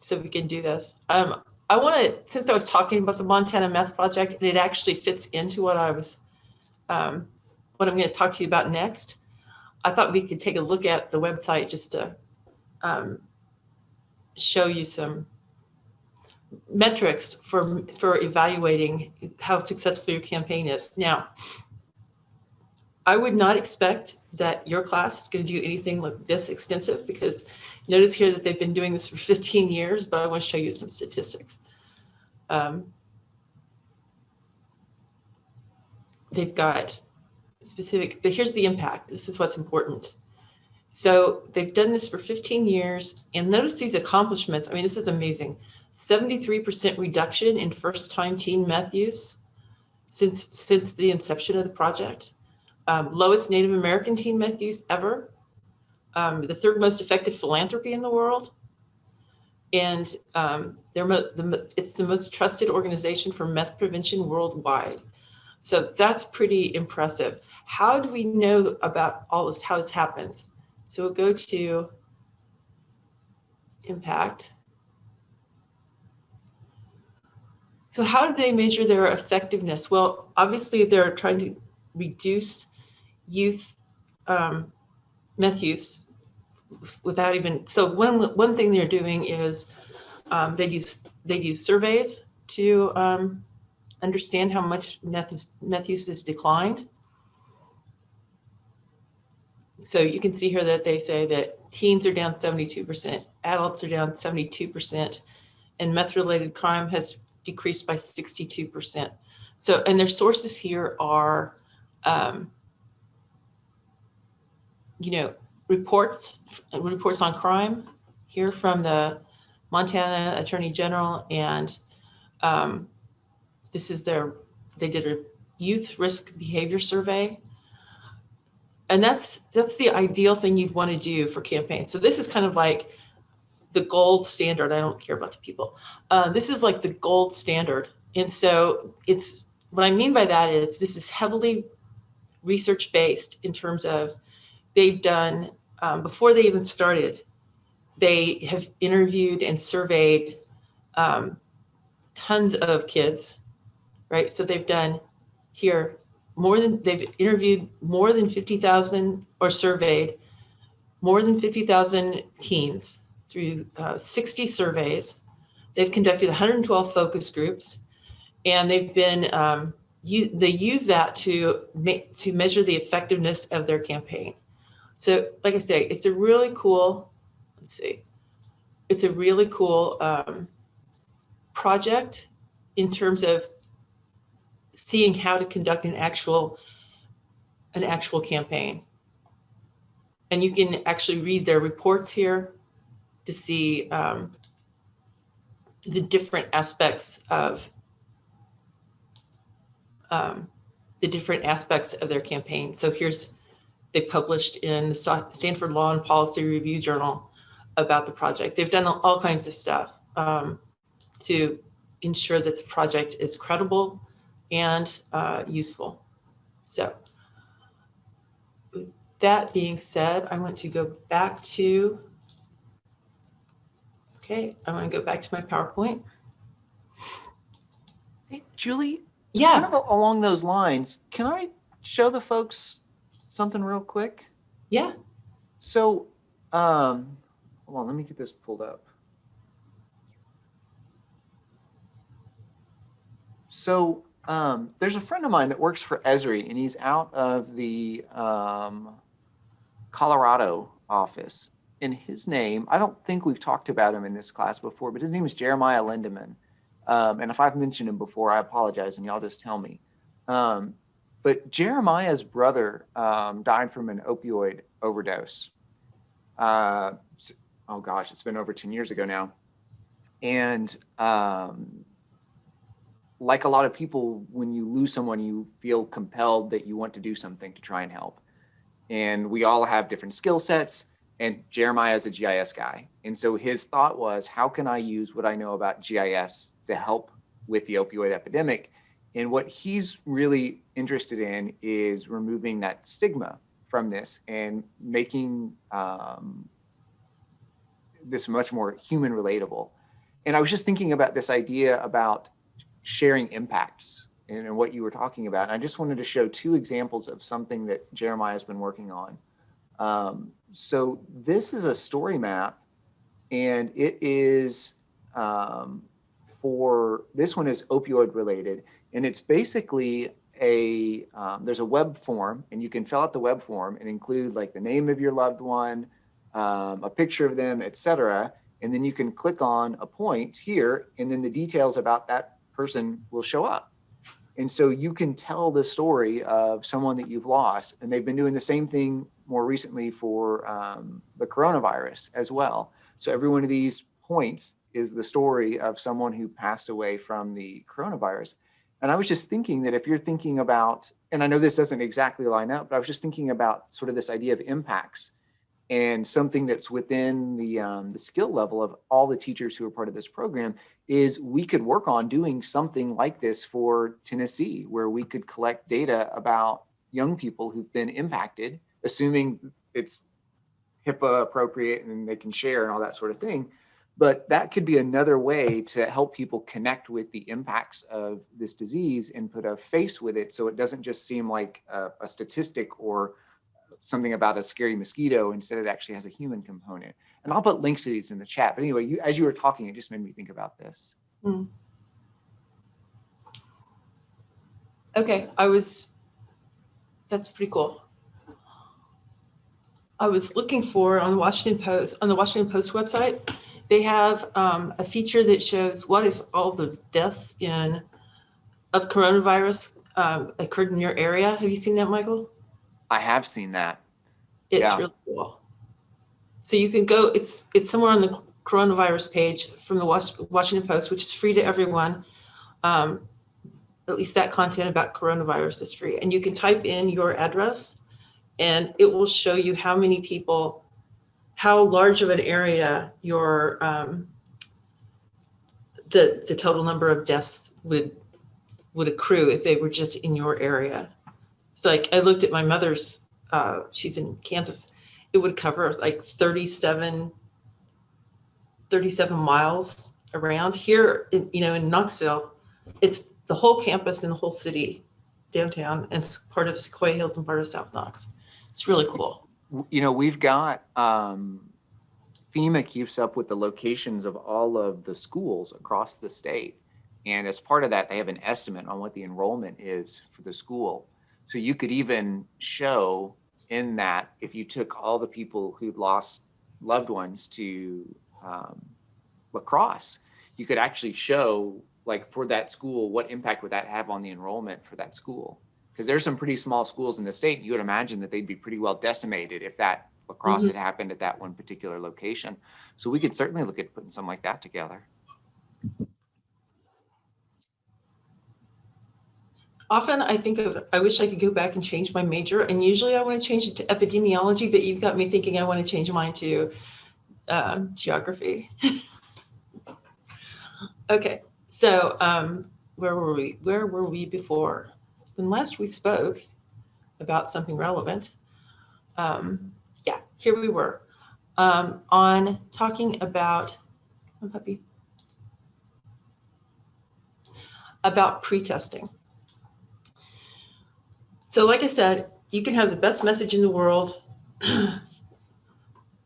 so we can do this. I want to, since I was talking about the Montana Meth Project, and it actually fits into what I was, what I'm going to talk to you about next. I thought we could take a look at the website just to show you some metrics for evaluating how successful your campaign is. Now, I would not expect that your class is going to do anything like this extensive, because notice here that they've been doing this for 15 years, but I want to show you some statistics. They've got specific, but here's the impact. This is what's important. So they've done this for 15 years, and notice these accomplishments. I mean, this is amazing. 73% reduction in first-time teen meth use since the inception of the project. Lowest Native American teen meth use ever. The third most effective philanthropy in the world. And it's the most trusted organization for meth prevention worldwide. So that's pretty impressive. How do we know about all this, how this happens? So we'll go to impact. So how do they measure their effectiveness? Well, obviously they're trying to reduce youth meth use without even, so one thing they're doing is they use surveys to understand how much meth use has declined. So you can see here that they say that teens are down 72%, adults are down 72%, and meth-related crime has decreased by 62%. So, and their sources here are, reports on crime here from the Montana Attorney General, and this is they did a youth risk behavior survey. And that's the ideal thing you'd want to do for campaigns. So this is kind of like the gold standard. I don't care about the people. This is like the gold standard. And so what I mean by that is this is heavily research-based in terms of they've done, before they even started, they have interviewed and surveyed tons of kids, right? So they've done here, they've interviewed more than 50,000 or surveyed more than 50,000 teens through 60 surveys. They've conducted 112 focus groups, and they've been, they use that to measure the effectiveness of their campaign. So like I say, it's a really cool, it's a really cool project in terms of seeing how to conduct an actual campaign. And you can actually read their reports here to see the different aspects of their campaign. So they published in the Stanford Law and Policy Review Journal about the project. They've done all kinds of stuff to ensure that the project is credible and useful. So with that being said, I want to go back to, I want to go back to my PowerPoint. Hey, Julie, yeah, kind of along those lines, can I show the folks something real quick? Yeah. So, hold on, let me get this pulled up. So there's a friend of mine that works for Esri, and he's out of the Colorado office. And his name, I don't think we've talked about him in this class before, but his name is Jeremiah Lindemann. And if I've mentioned him before, I apologize, and y'all just tell me. But Jeremiah's brother died from an opioid overdose. Oh gosh, it's been over 10 years ago now. And like a lot of people, when you lose someone, you feel compelled that you want to do something to try and help. And we all have different skill sets, and Jeremiah is a GIS guy. And so his thought was, how can I use what I know about GIS to help with the opioid epidemic? And what he's really interested in is removing that stigma from this and making this much more human relatable. And I was just thinking about this idea about sharing impacts and what you were talking about. And I just wanted to show two examples of something that Jeremiah has been working on. So this is a story map, and it is this one is opioid related, and it's basically there's a web form, and you can fill out the web form and include like the name of your loved one, a picture of them, etc. And then you can click on a point here, and then the details about that person will show up. And so you can tell the story of someone that you've lost. And they've been doing the same thing more recently for the coronavirus as well. So every one of these points is the story of someone who passed away from the coronavirus. And I was just thinking that if you're thinking about, and I know this doesn't exactly line up, but I was just thinking about sort of this idea of impacts and something that's within the skill level of all the teachers who are part of this program is we could work on doing something like this for Tennessee, where we could collect data about young people who've been impacted, assuming it's HIPAA appropriate and they can share and all that sort of thing. But that could be another way to help people connect with the impacts of this disease and put a face with it, so it doesn't just seem like a statistic or something about a scary mosquito. Instead, it actually has a human component. And I'll put links to these in the chat. But anyway, as you were talking, it just made me think about this. Okay, that's pretty cool. I was looking for on the Washington Post website, they have a feature that shows what if all the deaths of coronavirus occurred in your area. Have you seen that, Michael? I have seen that. It's really cool. So you can go, it's somewhere on the coronavirus page from the Washington Post, which is free to everyone. At least that content about coronavirus is free. And you can type in your address and it will show you how many people, how large of an area your, the total number of deaths would accrue if they were just in your area. So like I looked at my mother's, she's in Kansas, it would cover like 37 miles around. Here, in Knoxville, it's the whole campus and the whole city downtown, and it's part of Sequoia Hills and part of South Knox. It's really cool. We've got FEMA keeps up with the locations of all of the schools across the state. And as part of that, they have an estimate on what the enrollment is for the school. So you could even show in that, if you took all the people who'd lost loved ones to lacrosse, you could actually show, like, for that school, what impact would that have on the enrollment for that school? Because there's some pretty small schools in the state. You would imagine that they'd be pretty well decimated if that lacrosse had happened at that one particular location. So we could certainly look at putting something like that together. Often I think I wish I could go back and change my major, and usually I want to change it to epidemiology, but you've got me thinking I want to change mine to geography. Okay, so where were we? Where were we before? When last we spoke about something relevant, yeah, here we were on talking about, about pretesting. So like I said, you can have the best message in the world,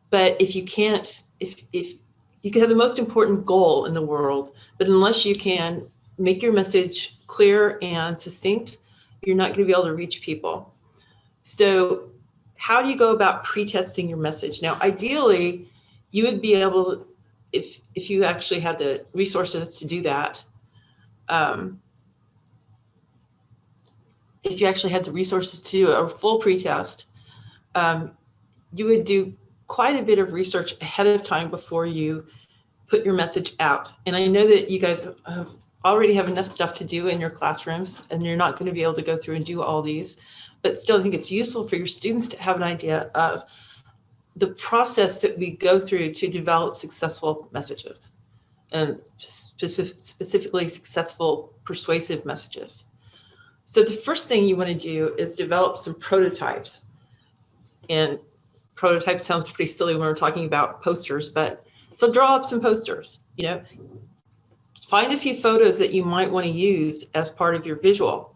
but if you can't, if you can have the most important goal in the world, but unless you can make your message clear and succinct, you're not going to be able to reach people. So how do you go about pretesting your message? Now, ideally, you would be able, if you actually had the resources to do that, if you actually had the resources to do a full pretest, you would do quite a bit of research ahead of time before you put your message out. And I know that you guys already have enough stuff to do in your classrooms, and you're not going to be able to go through and do all these, but still I think it's useful for your students to have an idea of the process that we go through to develop successful messages, and specifically successful persuasive messages. So the first thing you want to do is develop some prototypes. And prototype sounds pretty silly when we're talking about posters, but so draw up some posters. find a few photos that you might want to use as part of your visual.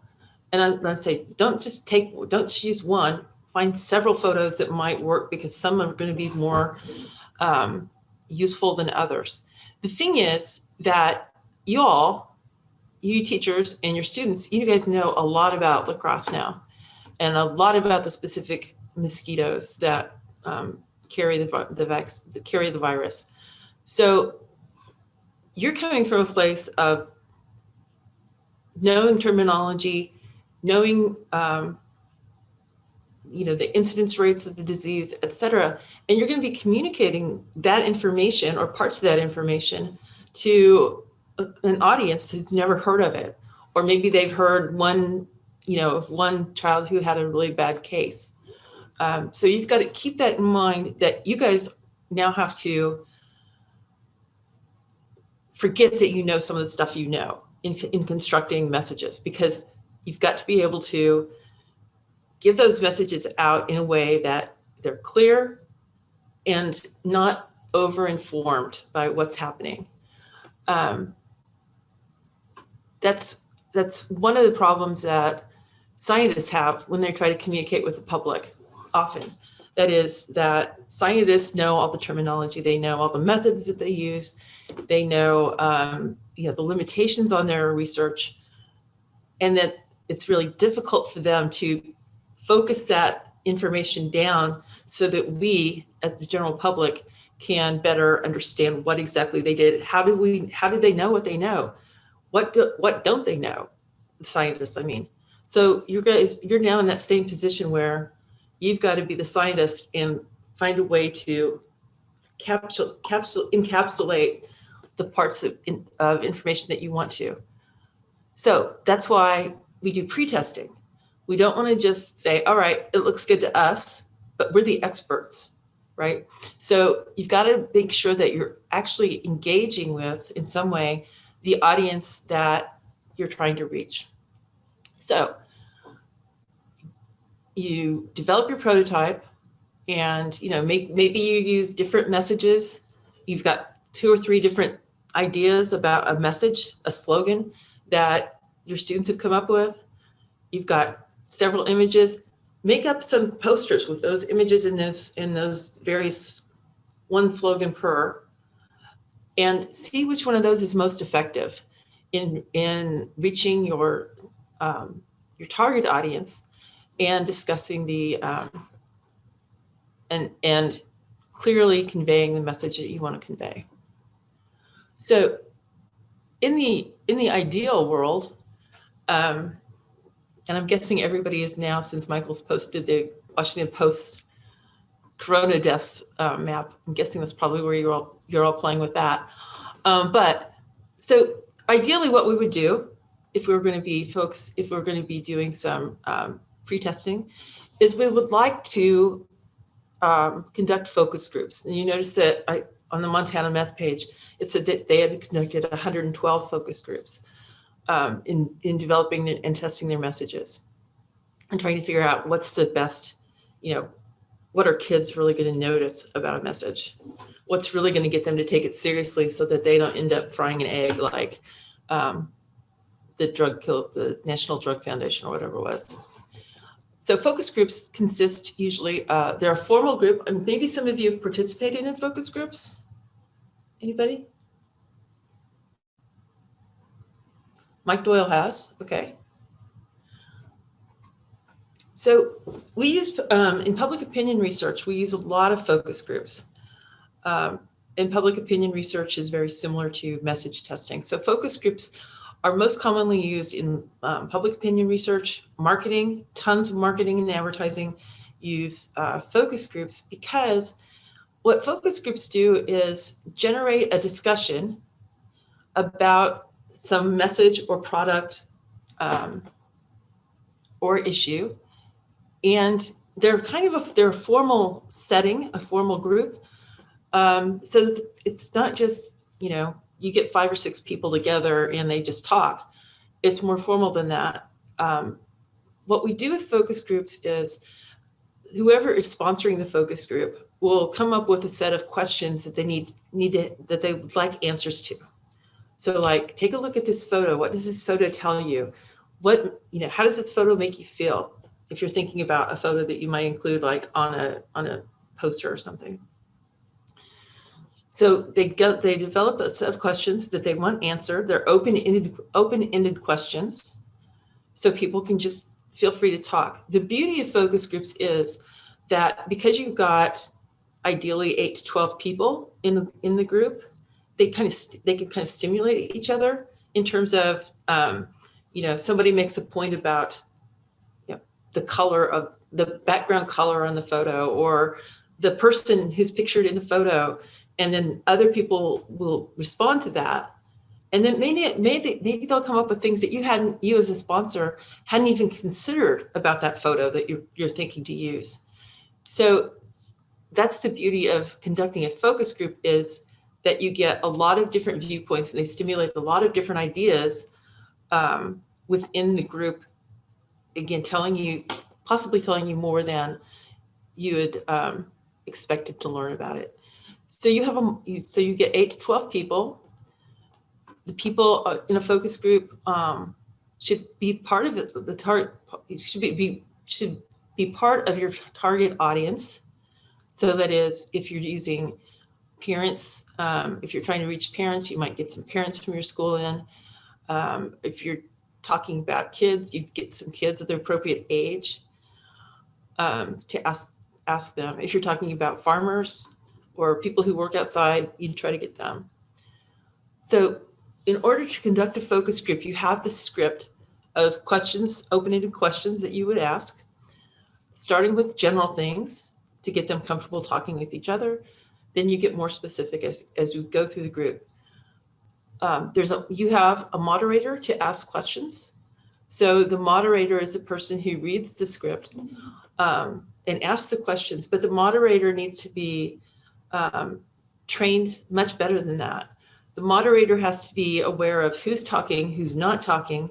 And I'm going to say, don't just use one, find several photos that might work, because some are going to be more useful than others. The thing is that you teachers and your students, you guys know a lot about lacrosse now, and a lot about the specific mosquitoes that carry the virus. So you're coming from a place of knowing terminology, knowing the incidence rates of the disease, et cetera, and you're going to be communicating that information or parts of that information to an audience who's never heard of it, or maybe they've heard one child who had a really bad case. So you've got to keep that in mind, that you guys now have to forget that you know some of the stuff you know in constructing messages, because you've got to be able to give those messages out in a way that they're clear and not over-informed by what's happening. That's one of the problems that scientists have when they try to communicate with the public often. That is, that scientists know all the terminology, they know all the methods that they use, they know the limitations on their research, and that it's really difficult for them to focus that information down so that we, as the general public, can better understand what exactly they did. How did they know what they know? What don't they know? The scientists, I mean. So you're now in that same position where you've got to be the scientist and find a way to encapsulate the parts of information that you want to. So that's why we do pre-testing. We don't want to just say, all right, it looks good to us, but we're the experts, right? So you've got to make sure that you're actually engaging with, in some way, the audience that you're trying to reach. So you develop your prototype, and maybe you use different messages. You've got 2 or 3 different ideas about a message, a slogan that your students have come up with. You've got several images. Make up some posters with those images in those various, one slogan per, and see which one of those is most effective in reaching your target audience and discussing the and clearly conveying the message that you want to convey. So in the ideal world, and I'm guessing everybody is now, since Michael's posted the Washington Post corona deaths map, I'm guessing that's probably where you're all playing with that. But so ideally what we would do if we were going to be doing some pre-testing, is we would like to conduct focus groups. And you notice that on the Montana Meth page, it said that they had conducted 112 focus groups in developing and testing their messages and trying to figure out what's the best, what are kids really going to notice about a message? What's really going to get them to take it seriously so that they don't end up frying an egg like the National Drug Foundation or whatever it was. So focus groups consist usually, they're a formal group, and maybe some of you have participated in focus groups. Anybody? Mike Doyle has, okay. So we use, in public opinion research, we use a lot of focus groups. And public opinion research is very similar to message testing. So focus groups are most commonly used in public opinion research, marketing. Tons of marketing and advertising use focus groups, because what focus groups do is generate a discussion about some message or product or issue. And they're they're a formal setting, a formal group. So it's not just, you get 5 or 6 people together and they just talk. It's more formal than that. What we do with focus groups is whoever is sponsoring the focus group will come up with a set of questions that they that they would like answers to. So like, take a look at this photo. What does this photo tell you? How does this photo make you feel? If you're thinking about a photo that you might include like on a poster or something. So they develop a set of questions that they want answered. They're open-ended questions. So people can just feel free to talk. The beauty of focus groups is that because you've got ideally 8 to 12 people in the group, they can kind of stimulate each other in terms of, somebody makes a point about the color of the background color on the photo, or the person who's pictured in the photo, and then other people will respond to that. And then maybe they'll come up with things that you as a sponsor hadn't even considered about that photo that you're thinking to use. So that's the beauty of conducting a focus group, is that you get a lot of different viewpoints and they stimulate a lot of different ideas within the group. Again, possibly telling you more than you had expected to learn about it. So you get 8 to 12 people. The people in a focus group should be part of it. Should be part of your target audience. So that is, if you're using parents, if you're trying to reach parents, you might get some parents from your school in. If you're talking about kids, you get some kids at the appropriate age to ask them. If you're talking about farmers or people who work outside, you try to get them. So in order to conduct a focus group, you have the script of questions, open-ended questions that you would ask, starting with general things to get them comfortable talking with each other. Then you get more specific as you go through the group. You have a moderator to ask questions. So the moderator is the person who reads the script and asks the questions, but the moderator needs to be trained much better than that. The moderator has to be aware of who's talking, who's not talking,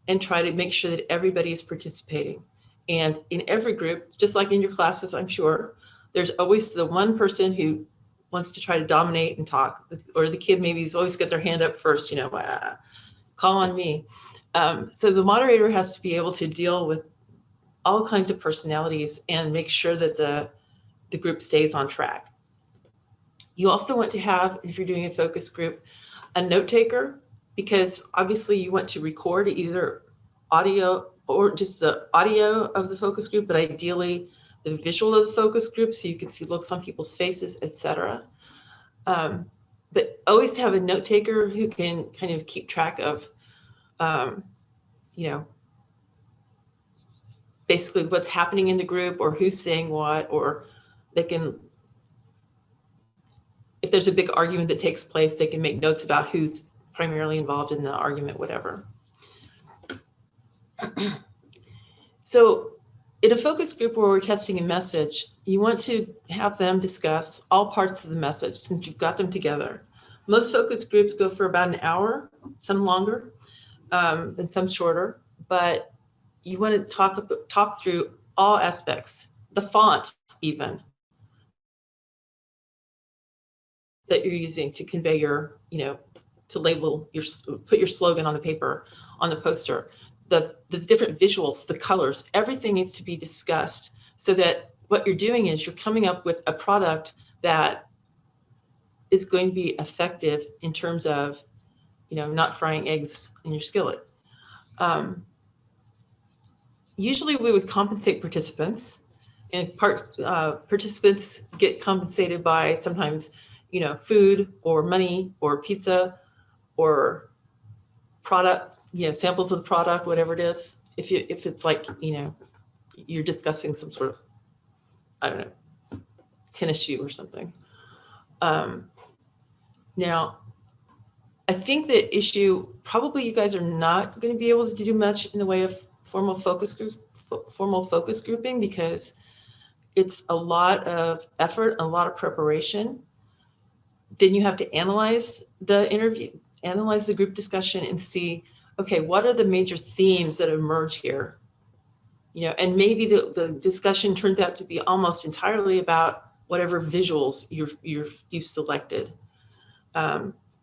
and try to make sure that everybody is participating. And in every group, just like in your classes, I'm sure, there's always the one person who wants to try to dominate and talk, or the kid maybe has always got their hand up first, call on me. So the moderator has to be able to deal with all kinds of personalities and make sure that the group stays on track. You also want to have, if you're doing a focus group, a note taker, because obviously you want to record either audio or just the audio of the focus group, but ideally the visual of the focus group so you can see looks on people's faces, etc. But always have a note taker who can kind of keep track of, basically what's happening in the group or who's saying what, or they can, if there's a big argument that takes place, they can make notes about who's primarily involved in the argument, whatever. So in a focus group where we're testing a message, you want to have them discuss all parts of the message since you've got them together. Most focus groups go for about an hour, some longer, and some shorter, but you want to talk through all aspects, the font even, that you're using to convey your, to label put your slogan on the paper, on the poster, the different visuals, the colors, everything needs to be discussed so that what you're doing is you're coming up with a product that is going to be effective in terms of, not frying eggs in your skillet. Usually we would compensate participants, and participants get compensated by sometimes, food or money or pizza or product, samples of the product, whatever it is. If it's like, you're discussing some sort of, I don't know, tennis shoe or something. Now, I think the issue, probably you guys are not going to be able to do much in the way of formal focus grouping, because it's a lot of effort, a lot of preparation. Then you have to analyze the interview, analyze the group discussion and see, okay, what are the major themes that emerge here? And maybe the discussion turns out to be almost entirely about whatever visuals you've selected.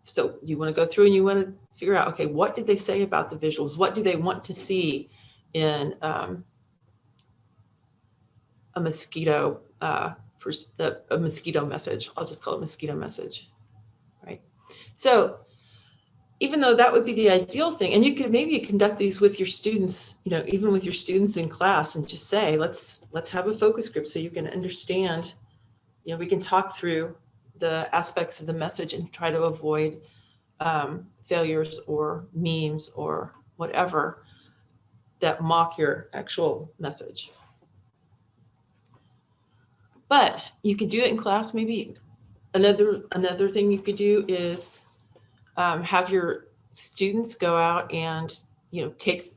So you want to go through and you want to figure out, okay, what did they say about the visuals? What do they want to see in a mosquito a mosquito message? I'll just call it mosquito message, right? So even though that would be the ideal thing, and you could maybe conduct these with your students, even with your students in class, and just say, let's have a focus group so you can understand, we can talk through the aspects of the message and try to avoid failures or memes or whatever that mock your actual message. But you could do it in class. Maybe another thing you could do is have your students go out and take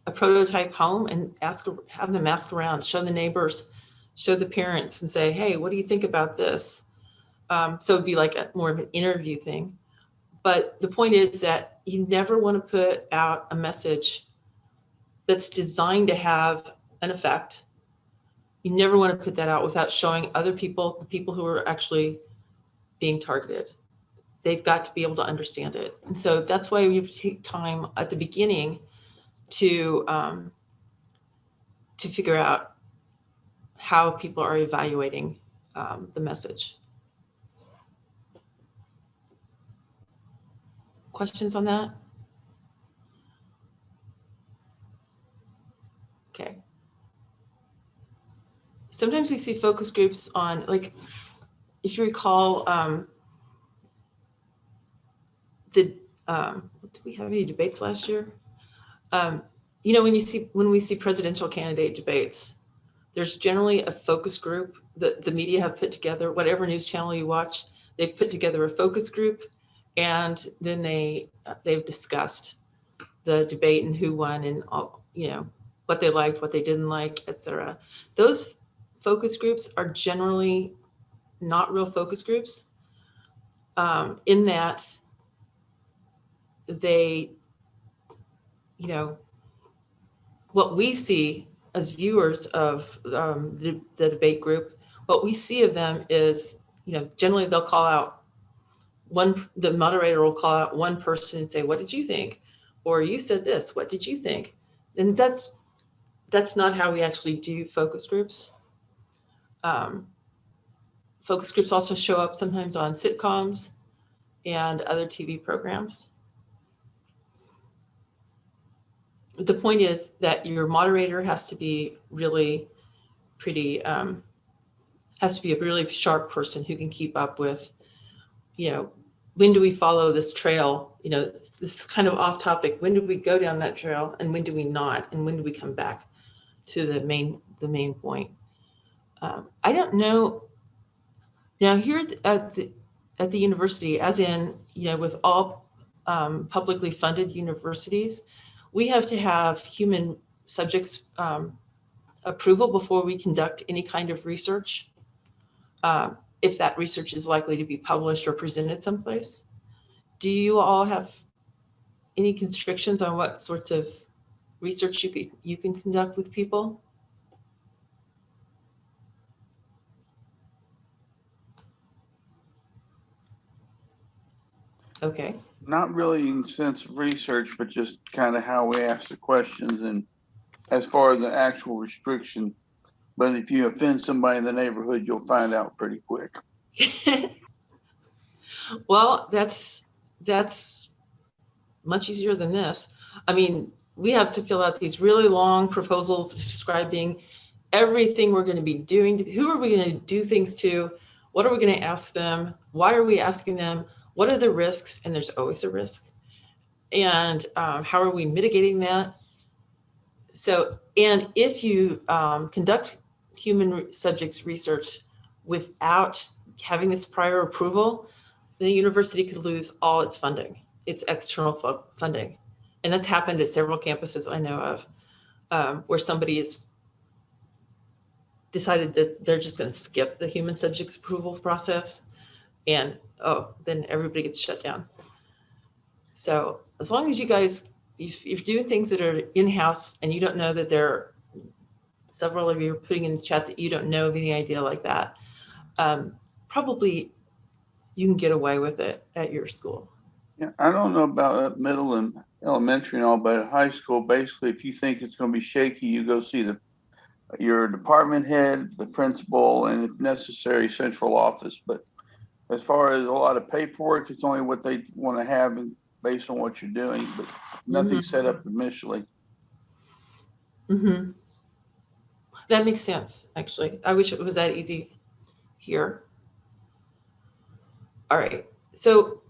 a prototype home and have them ask around, show the neighbors, show the parents, and say, hey, what do you think about this? So it'd be like more of an interview thing. But the point is that you never want to put out a message that's designed to have an effect. You never want to put that out without showing other people, the people who are actually being targeted. They've got to be able to understand it. And so that's why we take time at the beginning to figure out how people are evaluating the message. Questions on that? Okay. Sometimes we see focus groups on, like, if you recall, did we have any debates last year? When we see presidential candidate debates, there's generally a focus group that the media have put together. Whatever news channel you watch, they've put together a focus group, and then they've discussed the debate and who won and all, what they liked, what they didn't like, etc. Those focus groups are generally not real focus groups, in that they, what we see as viewers of the debate group, what we see of them is, generally they'll call out the moderator will call out one person and say, what did you think? Or you said this, what did you think? And that's not how we actually do focus groups. Focus groups also show up sometimes on sitcoms and other TV programs. The point is that your moderator has to be really has to be a really sharp person who can keep up with, when do we follow this trail? This is kind of off topic. When do we go down that trail, and when do we not? And when do we come back to the main point? I don't know. Now here at the university, as in, with all publicly funded universities, we have to have human subjects approval before we conduct any kind of research, if that research is likely to be published or presented someplace. Do you all have any constrictions on what sorts of research you can conduct with people? Okay. Not really in the sense of research, but just kind of how we ask the questions, and as far as the actual restriction. But if you offend somebody in the neighborhood, you'll find out pretty quick. Well, that's much easier than this. I mean, we have to fill out these really long proposals describing everything we're going to be doing. Who are we going to do things to? What are we going to ask them? Why are we asking them? What are the risks? And there's always a risk. And how are we mitigating that? So, and if you conduct human subjects research without having this prior approval, the university could lose all its funding, its external funding. And that's happened at several campuses I know of, where somebody has decided that they're just going to skip the human subjects approval process, and then everybody gets shut down. So as long as you guys, if you're doing things that are in-house and you don't know that there are several of you are putting in the chat that you don't know of any idea like that, probably you can get away with it at your school. Yeah, I don't know about middle and elementary and all, but at high school, basically, if you think it's going to be shaky, you go see your department head, the principal, and if necessary, central office. But as far as a lot of paperwork, it's only what they want to have based on what you're doing, but nothing set up initially. Mm-hmm. That makes sense, actually. I wish it was that easy here. All right. So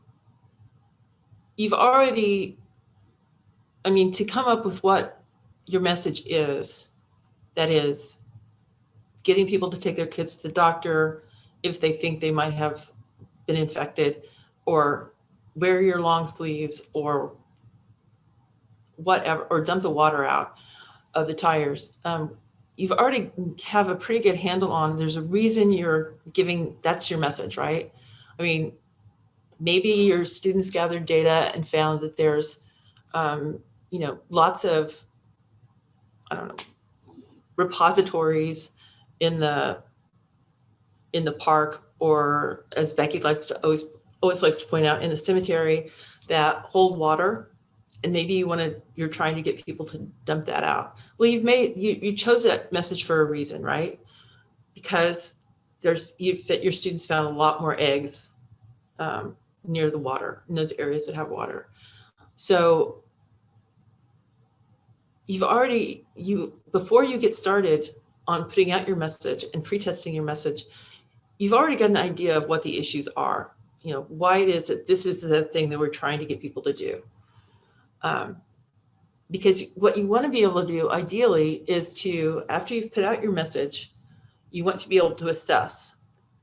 you've already, I mean, to come up with what your message is, that is getting people to take their kids to the doctor if they think they might have been infected, or wear your long sleeves, or whatever, or dump the water out of the tires. You've already have a pretty good handle on, there's a reason you're giving, that's your message, right? I mean, maybe your students gathered data and found that there's, lots of, I don't know, repositories in the park, or as Becky always likes to point out, in the cemetery, that hold water. And maybe you're trying to get people to dump that out. Well, you chose that message for a reason, right? Because your students found a lot more eggs near the water, in those areas that have water. So before you get started on putting out your message and pre-testing your message, you've already got an idea of what the issues are. Why it is that this is the thing that we're trying to get people to do. Because what you want to be able to do ideally is to, after you've put out your message, you want to be able to assess,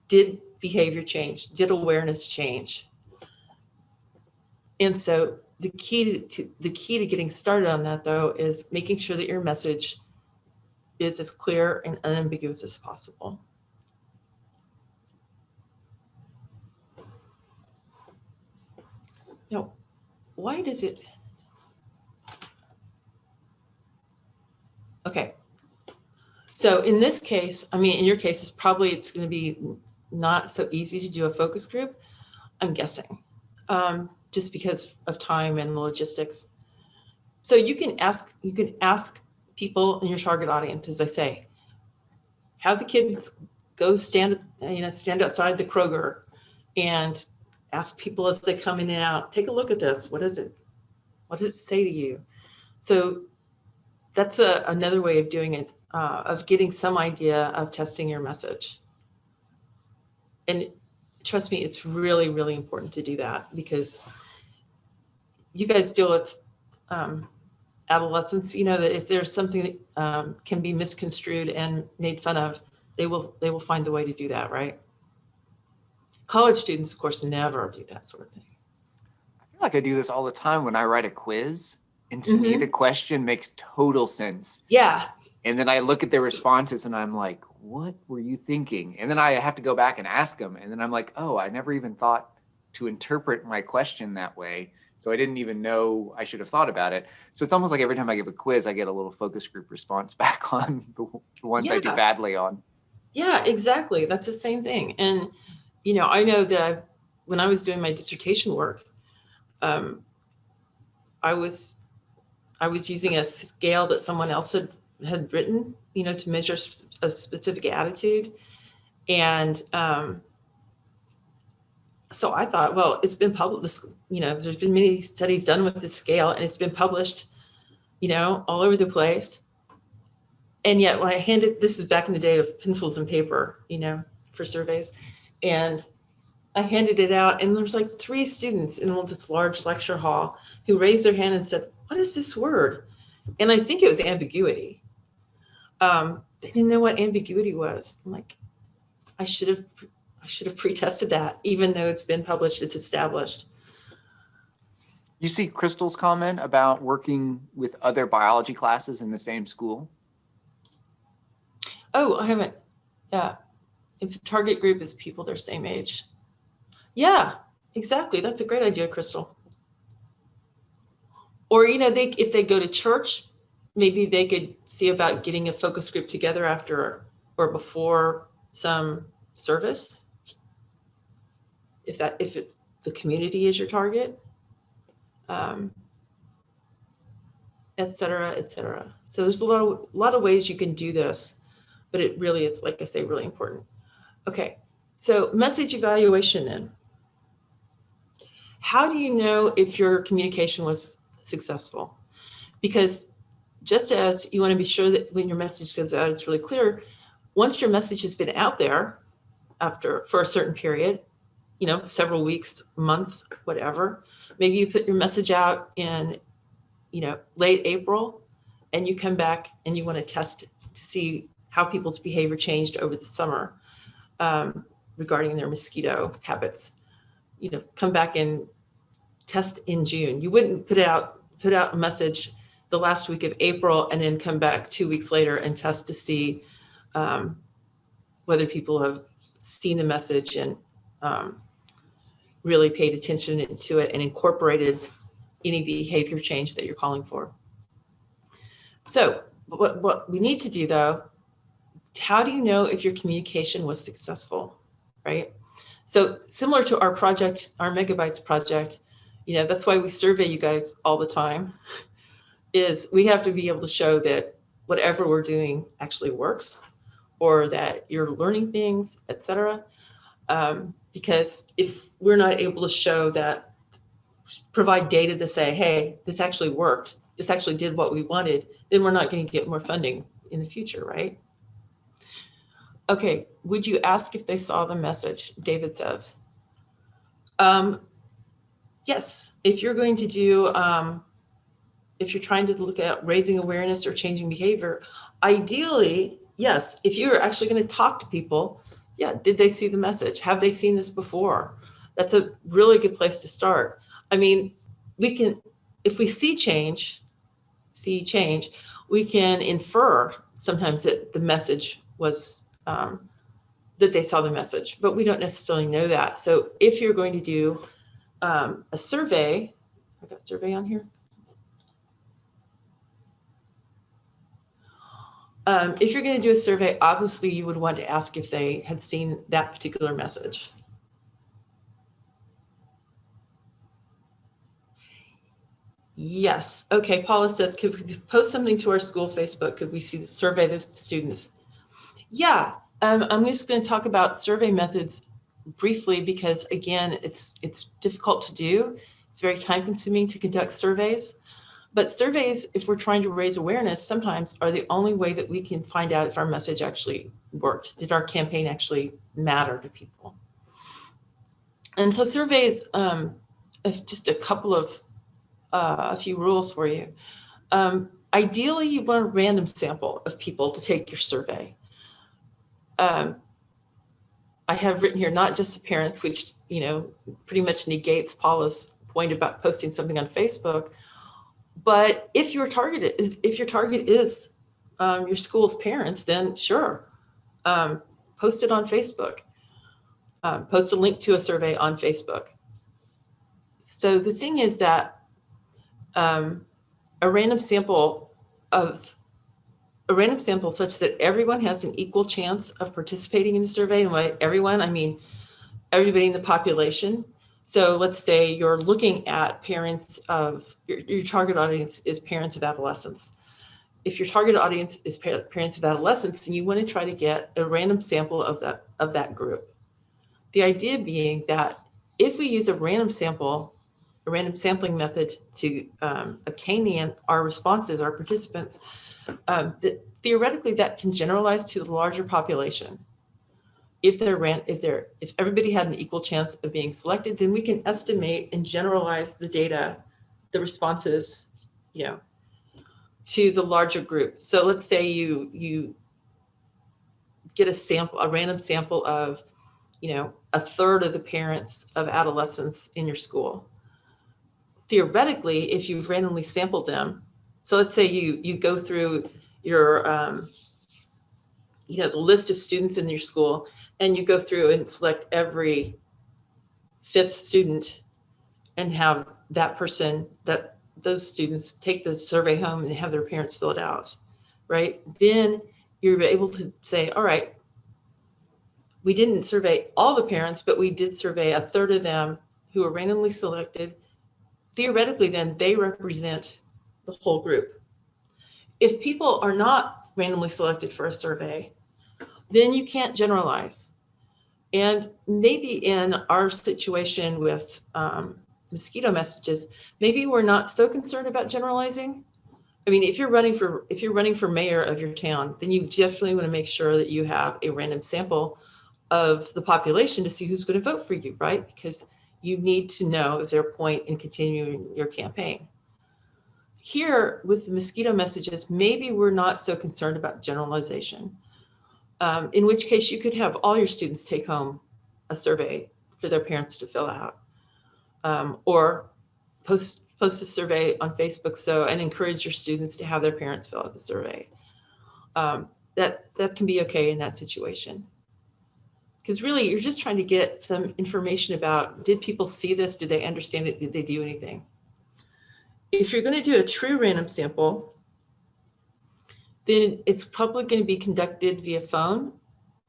did behavior change? Did awareness change? And so the key to getting started on that, though, is making sure that your message is as clear and unambiguous as possible. Now, why does it? Okay. So in this case, I mean, in your case, it's going to be not so easy to do a focus group, I'm guessing, just because of time and logistics. So you can ask people in your target audience, as I say, have the kids go stand outside the Kroger and ask people as they come in and out, take a look at this. What does it say to you? So that's another way of doing it, of getting some idea of testing your message. And trust me, it's really, really important to do that, because you guys deal with adolescents, that if there's something that can be misconstrued and made fun of, they will find the way to do that, right? College students, of course, never do that sort of thing. I feel like I do this all the time when I write a quiz. And to me, the question makes total sense. Yeah. And then I look at their responses and I'm like, what were you thinking? And then I have to go back and ask them. And then I'm like, oh, I never even thought to interpret my question that way. So I didn't even know I should have thought about it. So it's almost like every time I give a quiz, I get a little focus group response back on the ones I do badly on. Yeah, exactly. That's the same thing. And, I know that when I was doing my dissertation work, I was using a scale that someone else had written, to measure a specific attitude. And so I thought, well, it's been published, there's been many studies done with this scale, and it's been published, all over the place. And yet when this is back in the day of pencils and paper, for surveys. And I handed it out, and there's like 3 students in this large lecture hall who raised their hand and said, what is this word? And I think it was ambiguity. They didn't know what ambiguity was. I'm like, I should have pre-tested that, even though it's been published, it's established. You see Crystal's comment about working with other biology classes in the same school? Oh, I haven't. Yeah. If the target group is people their same age. Yeah, exactly. That's a great idea, Crystal. Or, if they go to church, maybe they could see about getting a focus group together after or before some service. if it's the community is your target, et cetera, et cetera. So there's a lot of ways you can do this, but it really is, like I say, really important. Okay, so message evaluation then. How do you know if your communication was successful? Because just as you want to be sure that when your message goes out, it's really clear, once your message has been out there for a certain period, several weeks, month, whatever, maybe you put your message out in, late April, and you come back and you want to test to see how people's behavior changed over the summer regarding their mosquito habits. Come back and test in June. You wouldn't put out a message the last week of April and then come back 2 weeks later and test to see whether people have seen the message and really paid attention to it and incorporated any behavior change that you're calling for. So what we need to do though, how do you know if your communication was successful, right? So similar to our project, our Megabytes project, that's why we survey you guys all the time, is we have to be able to show that whatever we're doing actually works, or that you're learning things, et cetera. Because if we're not able to show that, provide data to say, hey, this actually worked, this actually did what we wanted, then we're not going to get more funding in the future, right? Okay, would you ask if they saw the message? David says. Yes, if you're going to do, if you're trying to look at raising awareness or changing behavior, ideally, yes, if you're actually going to talk to people, yeah, did they see the message? Have they seen this before? That's a really good place to start. I mean, we can, if we see change, we can infer sometimes that the message was, that they saw the message, but we don't necessarily know that. So if you're going to do a survey, I got survey on here. If you're going to do a survey, obviously you would want to ask if they had seen that particular message. Yes. Okay. Paula says, could we post something to our school Facebook? Could we survey the students? Yeah. I'm just going to talk about survey methods briefly because, again, it's difficult to do. It's very time consuming to conduct surveys. But surveys, if we're trying to raise awareness, sometimes are the only way that we can find out if our message actually worked. Did our campaign actually matter to people? And so surveys, just a couple of, a few rules for you. Ideally, you want a random sample of people to take your survey. I have written here, not just the parents, which, pretty much negates Paula's point about posting something on Facebook. But if your target is your school's parents, then sure, post it on Facebook. Post a link to a survey on Facebook. So the thing is that a random sample such that everyone has an equal chance of participating in the survey, and by everyone, I mean everybody in the population. So let's say you're looking at parents of, your target audience is parents of adolescents. If your target audience is parents of adolescents, then you want to try to get a random sample of that group. The idea being that if we use a random sampling method to obtain our responses, our participants, theoretically that can generalize to the larger population. If everybody had an equal chance of being selected, then we can estimate and generalize the data, the responses, to the larger group. So let's say you get a random sample of, a third of the parents of adolescents in your school. Theoretically, if you've randomly sampled them, so let's say you go through your, the list of students in your school, and you go through and select every 5th student and have those students take the survey home and have their parents fill it out, right? Then you're able to say, all right, we didn't survey all the parents, but we did survey a third of them who were randomly selected. Theoretically, then they represent the whole group. If people are not randomly selected for a survey, then you can't generalize. And maybe in our situation with mosquito messages, maybe we're not so concerned about generalizing. I mean, if you're running for mayor of your town, then you definitely want to make sure that you have a random sample of the population to see who's going to vote for you, right? Because you need to know, is there a point in continuing your campaign? Here with the mosquito messages, maybe we're not so concerned about generalization, in which case you could have all your students take home a survey for their parents to fill out, or post a survey on Facebook and encourage your students to have their parents fill out the survey. That can be okay in that situation. Because really, you're just trying to get some information about, did people see this? Did they understand it? Did they do anything? If you're going to do a true random sample, then it's probably going to be conducted via phone.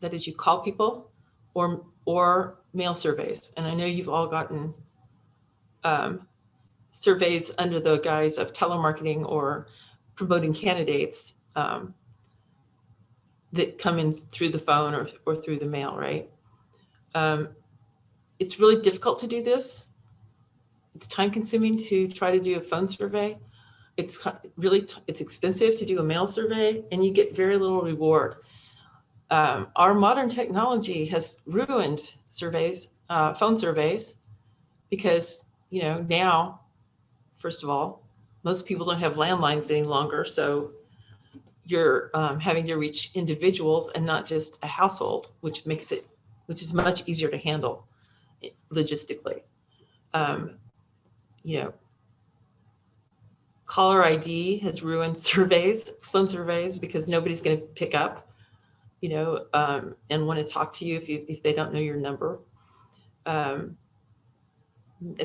That is, you call people, or mail surveys. And I know you've all gotten surveys under the guise of telemarketing or promoting candidates that come in through the phone or through the mail, right? It's really difficult to do this. It's time consuming to try to do a phone survey. It's expensive to do a mail survey, and you get very little reward. Our modern technology has ruined surveys, phone surveys, because now, first of all, most people don't have landlines any longer, so you're having to reach individuals and not just a household, which is much easier to handle logistically. Caller ID has ruined phone surveys, because nobody's going to pick up, and want to talk to you if they don't know your number, and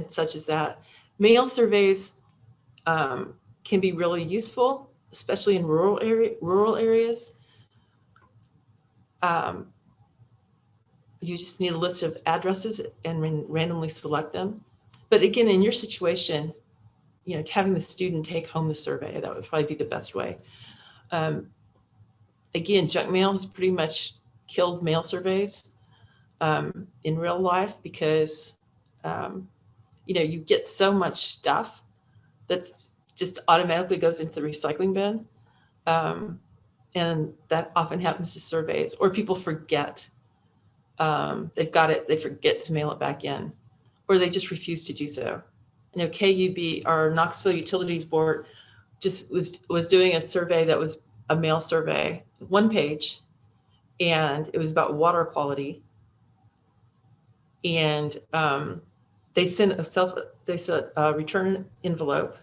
such as that. Mail surveys can be really useful, especially in rural areas. You just need a list of addresses and randomly select them. But again, in your situation, having the student take home the survey, that would probably be the best way. Again, junk mail has pretty much killed mail surveys in real life, because you get so much stuff that's just automatically goes into the recycling bin. And that often happens to surveys, or people forget. They've got it, they forget to mail it back in, or they just refuse to do so. KUB, our Knoxville Utilities Board, just was doing a survey that was a mail survey, 1 page, and it was about water quality. And they sent a return envelope.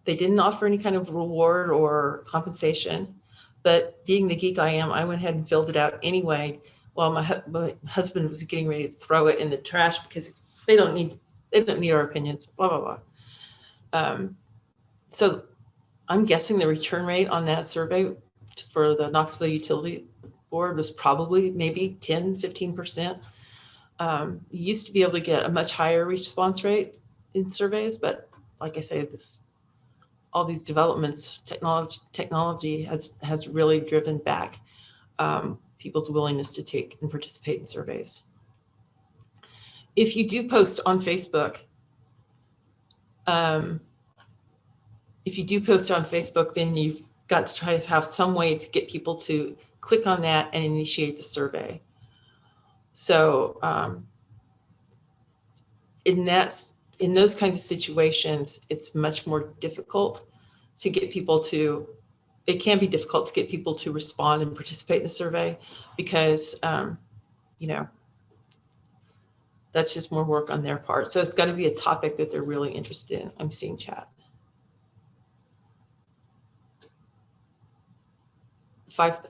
They didn't offer any kind of reward or compensation, but being the geek I am, I went ahead and filled it out anyway, while my husband was getting ready to throw it in the trash, because they don't need our opinions, blah, blah, blah. So I'm guessing the return rate on that survey for the Knoxville Utility Board was probably maybe 10, 15%. You used to be able to get a much higher response rate in surveys, but like I say, all these developments, technology has really driven back people's willingness to take and participate in surveys. If you do post on Facebook, then you've got to try to have some way to get people to click on that and initiate the survey. So in those kinds of situations, it's much more difficult to get people to, it can be difficult to get people to respond and participate in the survey, because, that's just more work on their part. So it's got to be a topic that they're really interested in. I'm seeing chat.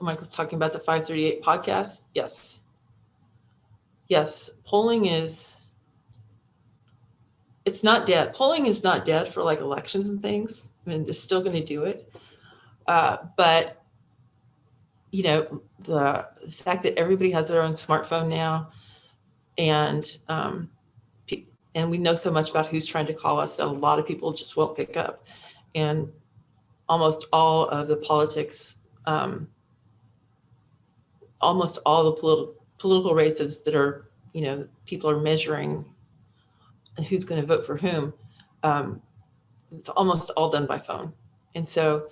Michael's talking about the 538 podcast. Yes, polling it's not dead. Polling is not dead for like elections and things. I mean, they're still going to do it. But you know, the fact that everybody has their own smartphone now, and we know so much about who's trying to call us that a lot of people just won't pick up. And almost all of the politics, almost all the political races that are, you know, people are measuring who's going to vote for whom, it's almost all done by phone. And so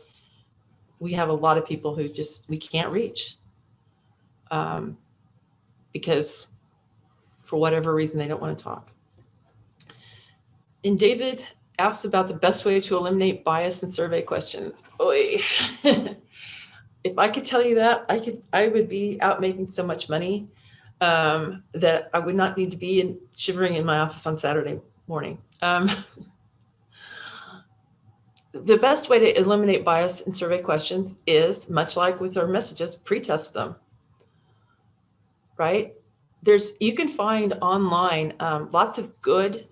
we have a lot of people who we can't reach because for whatever reason, they don't want to talk. And David asked about the best way to eliminate bias in survey questions. Oy. If I could tell you that, I would be out making so much money that I would not need to be shivering in my office on Saturday morning. The best way to eliminate bias in survey questions is, much like with our messages, pretest them, right? You can find online lots of good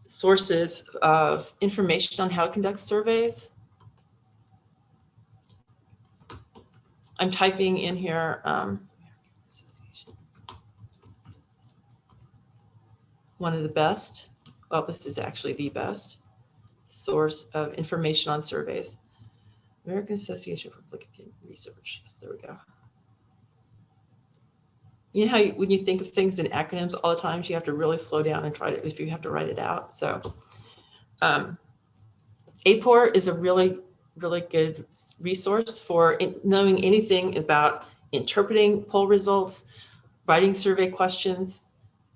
sources of information on how to conduct surveys. I'm typing in here, one of the best, well, this is actually the best source of information on surveys. American Association for Public Opinion Research. Yes, there we go. You know how when you think of things in acronyms all the time, you have to really slow down and try to, if you have to write it out. So APOR is a really, really good resource for knowing anything about interpreting poll results, writing survey questions,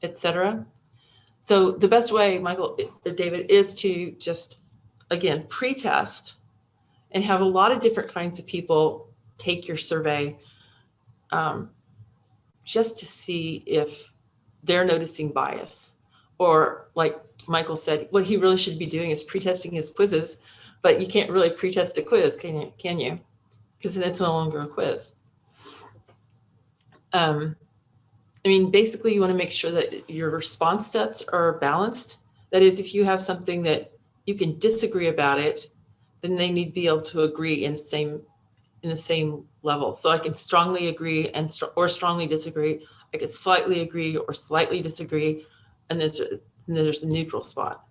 etc. So the best way, Michael, David, is to just, again, pretest and have a lot of different kinds of people take your survey just to see if they're noticing bias. Or like Michael said, what he really should be doing is pretesting his quizzes, but you can't really pretest a quiz, can you? Because then it's no longer a quiz. I mean, basically you want to make sure that your response sets are balanced. That is, if you have something that you can disagree about it, then they need to be able to agree in the same level. So I can strongly agree or strongly disagree. I could slightly agree or slightly disagree, and then there's a neutral spot,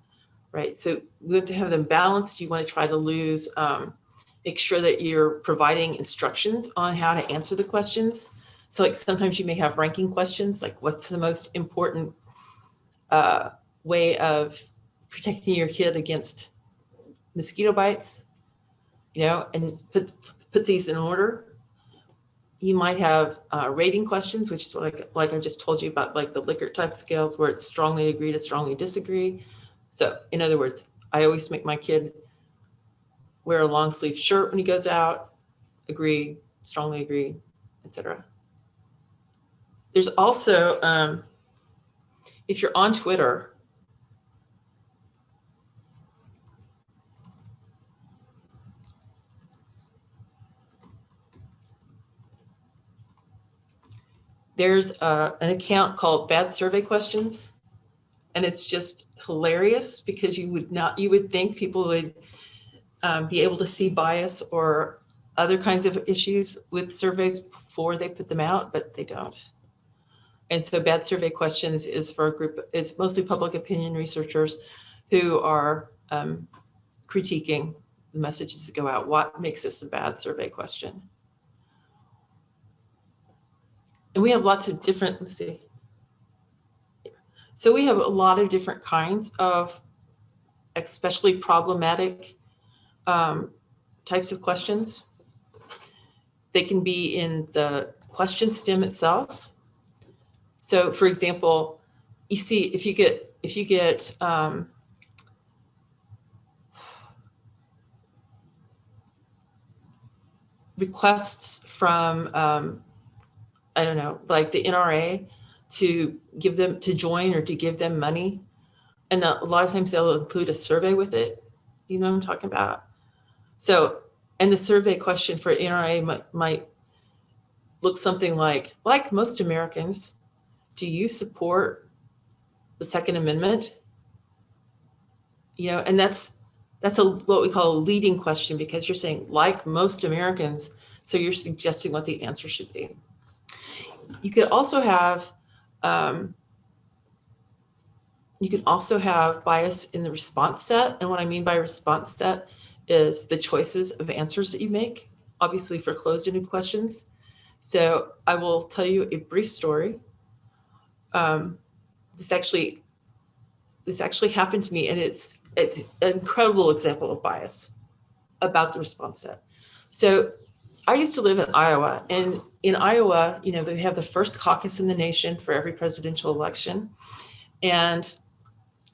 right? So we have to have them balanced. You want to try to make sure that you're providing instructions on how to answer the questions. So like sometimes you may have ranking questions, like what's the most important way of protecting your kid against mosquito bites, you know, and put these in order. You might have rating questions, which is like I just told you about, like the Likert type scales where it's strongly agree to strongly disagree. So in other words, I always make my kid wear a long sleeve shirt when he goes out, agree, strongly agree, etc. There's also, if you're on Twitter, there's an account called Bad Survey Questions, and it's just hilarious because you would think people would be able to see bias or other kinds of issues with surveys before they put them out, but they don't. And so Bad Survey Questions is for it's mostly public opinion researchers who are critiquing the messages that go out. What makes this a bad survey question? And we have lots of different, let's see. So we have a lot of different kinds of especially problematic types of questions. They can be in the question stem itself. So for example, you see if you get requests from I don't know, like the NRA to join or to give them money, and a lot of times they'll include a survey with it. You know what I'm talking about? So, and the survey question for NRA might look something like most Americans, do you support the Second Amendment? You know, and that's what we call a leading question, because you're saying, like most Americans, So you're suggesting what the answer should be. You could also have bias in the response set. And what I mean by response set is the choices of answers that you make, obviously for closed-ended questions. So I will tell you a brief story. This actually happened to me, and it's an incredible example of bias about the response set. So I used to live in Iowa, and in Iowa, they have the first caucus in the nation for every presidential election. And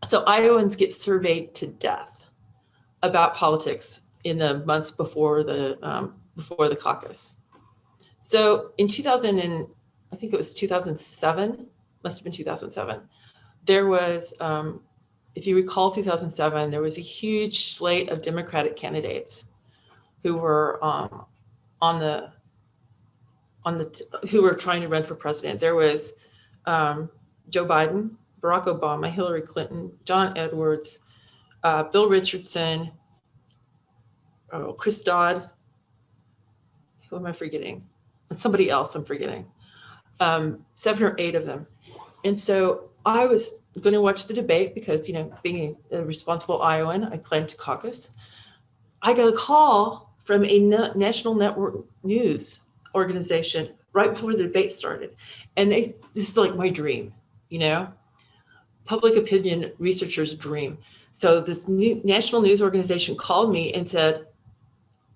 so Iowans get surveyed to death about politics in the months before the caucus. So in 2007, must have been 2007, there was, if you recall 2007, there was a huge slate of Democratic candidates who were who were trying to run for president. There was Joe Biden, Barack Obama, Hillary Clinton, John Edwards, Bill Richardson, Chris Dodd. Who am I forgetting? And somebody else I'm forgetting. 7 or 8 of them. And so I was going to watch the debate because, being a responsible Iowan, I planned to caucus. I got a call from a national network news organization right before the debate started. And this is like my dream, public opinion researcher's dream. So this new national news organization called me and said,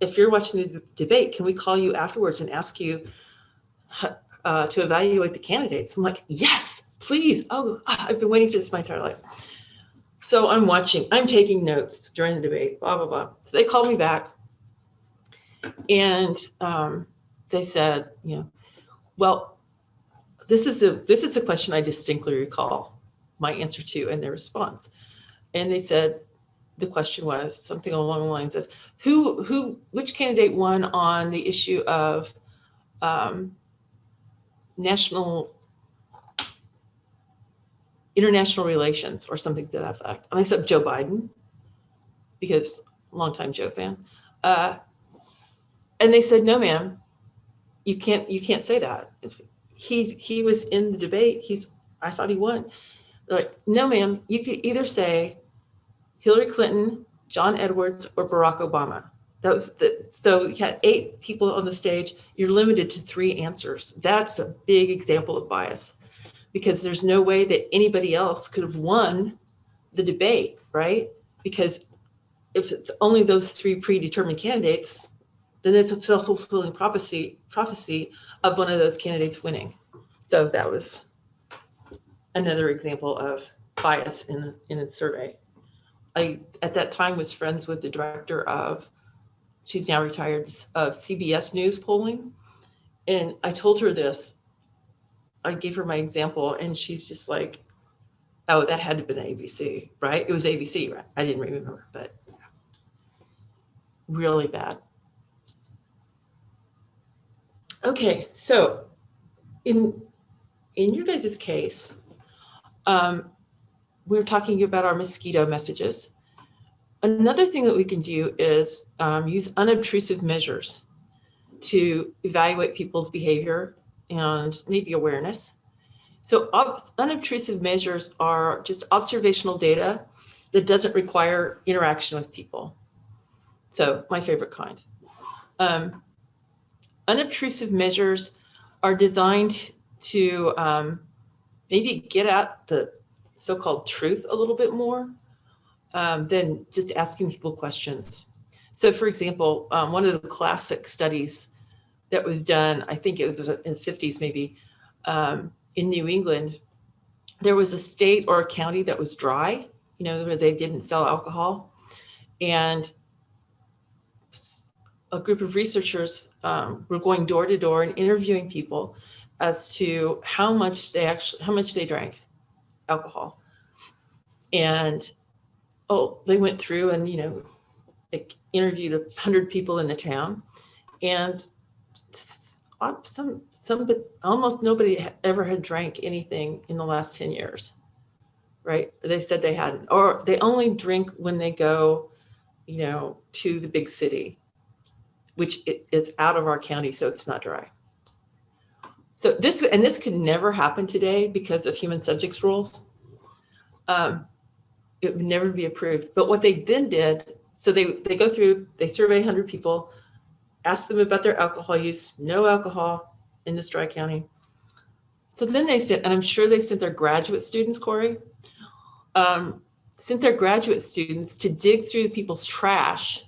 if you're watching the debate, can we call you afterwards and ask you to evaluate the candidates? I'm like, yes, please. Oh, I've been waiting for this my entire life. So I'm taking notes during the debate, blah, blah, blah. So they called me back and they said, well, this is a question I distinctly recall my answer to and their response. And they said, the question was something along the lines of which candidate won on the issue of international relations or something to that effect. And I said Joe Biden, because longtime Joe fan. And they said, no, ma'am, you can't say that. He was in the debate. I thought he won. They're like, no, ma'am, you could either say Hillary Clinton, John Edwards, or Barack Obama. So you had 8 people on the stage. You're limited to 3 answers. That's a big example of bias, because there's no way that anybody else could have won the debate, right? Because if it's only those 3 predetermined candidates, then it's a self-fulfilling prophecy of one of those candidates winning. So that was another example of bias in a survey. I, at that time, was friends with the director of, she's now retired, of CBS News polling. And I told her this, I gave her my example, and she's just like, oh, that had to have been ABC, right? It was ABC, right? I didn't remember, but yeah. Really bad. Okay, so in your guys' case, we're talking about our mosquito messages. Another thing that we can do is use unobtrusive measures to evaluate people's behavior and maybe awareness. So unobtrusive measures are just observational data that doesn't require interaction with people. So my favorite kind. Unobtrusive measures are designed to maybe get at the so-called truth a little bit more than just asking people questions. So for example, one of the classic studies that was done, I think it was in the 50s maybe, in New England, there was a state or a county that was dry, where they didn't sell alcohol. And a group of researchers were going door to door and interviewing people as to how much they drank alcohol. And they went through and they interviewed 100 people in the town, and but almost nobody ever had drank anything in the last 10 years, right? They said they hadn't, or they only drink when they go, to the big city. which is out of our county, so it's not dry. So this could never happen today because of human subjects rules. It would never be approved. But what they then did, so they go through, they survey 100 people, ask them about their alcohol use, no alcohol in this dry county. So then they sent, and I'm sure they sent their graduate students, Corey, sent their graduate students to dig through people's trash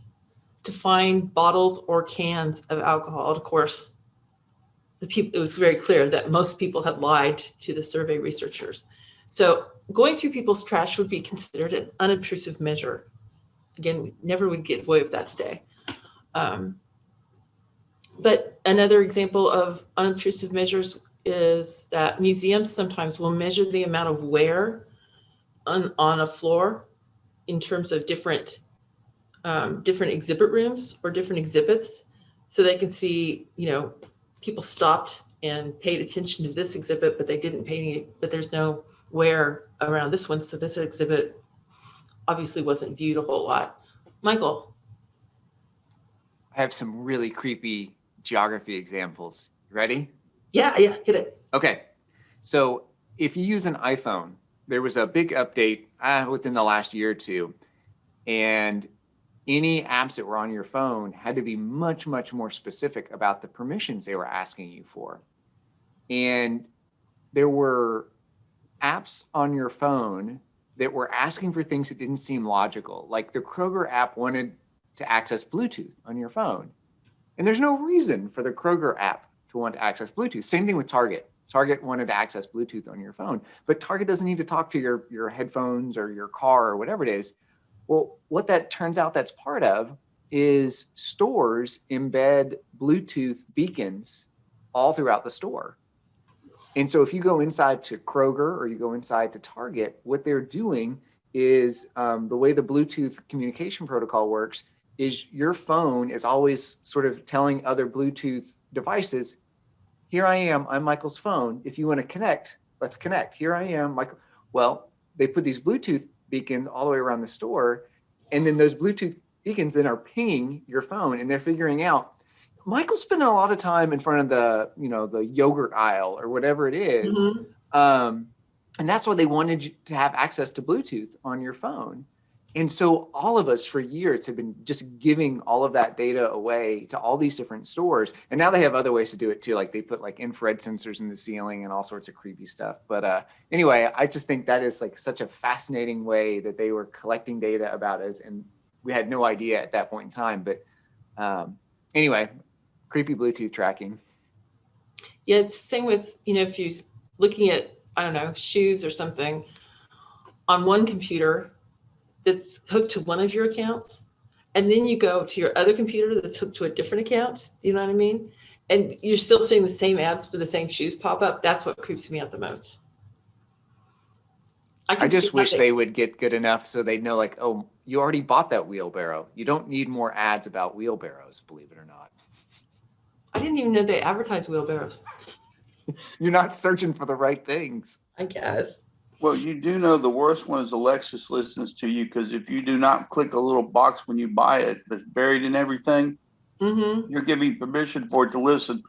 to find bottles or cans of alcohol. Of course, it was very clear that most people had lied to the survey researchers. So going through people's trash would be considered an unobtrusive measure. Again, we never would get away with that today. But another example of unobtrusive measures is that museums sometimes will measure the amount of wear on a floor in terms of different exhibit rooms or different exhibits, so they can see, people stopped and paid attention to this exhibit, but they didn't pay any, but there's no wear around this one, so this exhibit obviously wasn't viewed a whole lot. Michael? I have some really creepy geography examples. Ready? Yeah, hit it. Okay. So if you use an iPhone, there was a big update within the last year or two, and any apps that were on your phone had to be much, much more specific about the permissions they were asking you for. And there were apps on your phone that were asking for things that didn't seem logical. Like the Kroger app wanted to access Bluetooth on your phone. And there's no reason for the Kroger app to want to access Bluetooth. Same thing with Target. Target wanted to access Bluetooth on your phone, but Target doesn't need to talk to your headphones or your car or whatever it is. Well, what that turns out that's part of is stores embed Bluetooth beacons all throughout the store. And so if you go inside to Kroger or you go inside to Target, what they're doing is the way the Bluetooth communication protocol works is your phone is always sort of telling other Bluetooth devices, here I am, I'm Michael's phone. If you want to connect, let's connect. Here I am, Michael. Well, they put these Bluetooth beacons all the way around the store, and then those Bluetooth beacons then are pinging your phone, and they're figuring out, Michael's spending a lot of time in front of the yogurt aisle or whatever it is. Mm-hmm. And that's why they wanted you to have access to Bluetooth on your phone. And so all of us for years have been just giving all of that data away to all these different stores. And now they have other ways to do it too. Like they put like infrared sensors in the ceiling and all sorts of creepy stuff. But anyway, I just think that is like such a fascinating way that they were collecting data about us. And we had no idea at that point in time. But anyway, creepy Bluetooth tracking. Yeah, it's the same with, if you're looking at, I don't know, shoes or something on one computer that's hooked to one of your accounts, and then you go to your other computer that's hooked to a different account. Do you know what I mean? And you're still seeing the same ads for the same shoes pop up. That's what creeps me out the most. I just wish they would get good enough so they'd know, like, oh, you already bought that wheelbarrow. You don't need more ads about wheelbarrows, believe it or not. I didn't even know they advertise wheelbarrows. You're not searching for the right things, I guess. Well, you do know the worst one is Alexis listens to you, because if you do not click a little box when you buy it that's buried in everything, you're giving permission for it to listen.